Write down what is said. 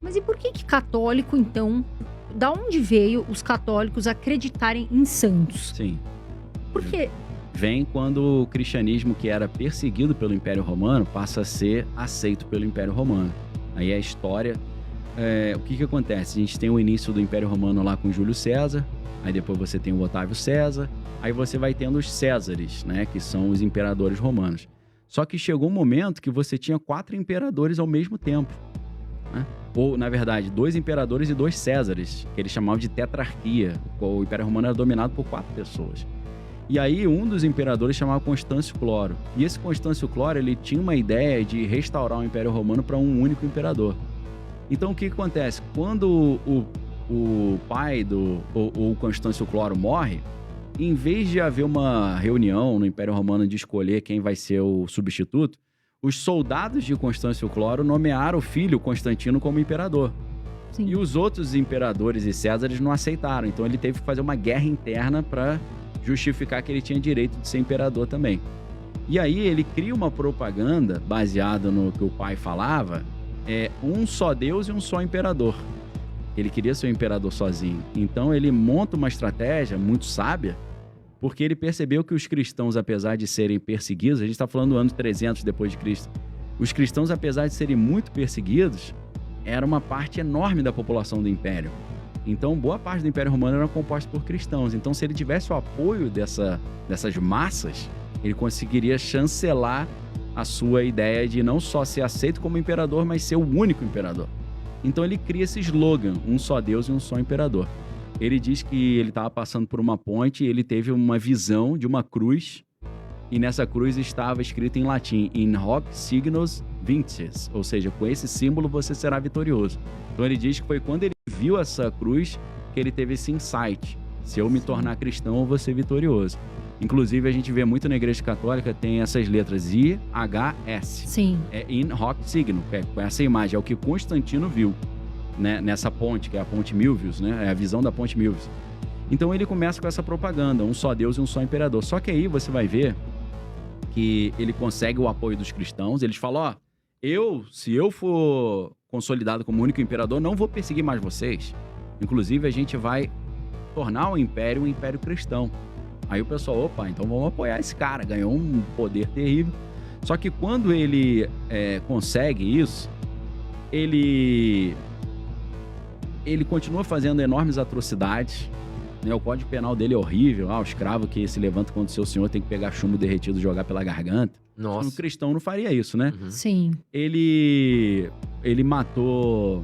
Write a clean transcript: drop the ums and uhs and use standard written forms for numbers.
Mas e por que que católico, então, da onde veio os católicos acreditarem em santos? Sim. Por quê? Vem quando o cristianismo, que era perseguido pelo Império Romano, passa a ser aceito pelo Império Romano. Aí a história... o que que acontece? A gente tem o início do Império Romano lá com Júlio César, aí depois você tem o Otávio César, aí você vai tendo os Césares, né, que são os imperadores romanos. Só que chegou um momento que você tinha 4 imperadores ao mesmo tempo, né? Ou, na verdade, 2 imperadores e 2 Césares, que eles chamavam de tetrarquia. O Império Romano era dominado por 4 pessoas. E aí, um dos imperadores chamava Constâncio Cloro. E esse Constâncio Cloro, ele tinha uma ideia de restaurar o Império Romano para um único imperador. Então, o que acontece? Quando o pai o Constâncio Cloro morre, em vez de haver uma reunião no Império Romano de escolher quem vai ser o substituto, os soldados de Constâncio Cloro nomearam o filho Constantino como imperador. Sim. E os outros imperadores e Césares não aceitaram. Então ele teve que fazer uma guerra interna para justificar que ele tinha direito de ser imperador também. E aí ele cria uma propaganda baseada no que o pai falava, um só Deus e um só imperador. Ele queria ser o imperador sozinho. Então ele monta uma estratégia muito sábia, porque ele percebeu que os cristãos, apesar de serem perseguidos, a gente está falando do ano 300 depois de Cristo, os cristãos, apesar de serem muito perseguidos, era uma parte enorme da população do Império. Então, boa parte do Império Romano era composta por cristãos. Então, se ele tivesse o apoio dessas massas, ele conseguiria chancelar a sua ideia de não só ser aceito como imperador, mas ser o único imperador. Então, ele cria esse slogan, um só Deus e um só imperador. Ele diz que ele estava passando por uma ponte e ele teve uma visão de uma cruz, e nessa cruz estava escrito em latim, in hoc signos vinces, ou seja, com esse símbolo você será vitorioso. Então ele diz que foi quando ele viu essa cruz que ele teve esse insight: se eu me tornar cristão, eu vou ser vitorioso. Inclusive, a gente vê muito na Igreja Católica, tem essas letras I-H-S. Sim. É in hoc signo, com essa imagem, é o que Constantino viu, né, nessa ponte, que é a Ponte Milvius, né, é a visão da Ponte Milvius. Então ele começa com essa propaganda, um só Deus e um só imperador. Só que aí você vai ver que ele consegue o apoio dos cristãos. Eles falam, se eu for consolidado como único imperador, não vou perseguir mais vocês. Inclusive, a gente vai tornar o império um império cristão. Aí o pessoal, opa, então vamos apoiar esse cara, ganhou um poder terrível. Só que quando ele consegue isso, ele continua fazendo enormes atrocidades, né? O Código Penal dele é horrível. O escravo que se levanta contra o seu senhor tem que pegar chumbo derretido e jogar pela garganta. Nossa. Um cristão não faria isso, né? Sim. Ele matou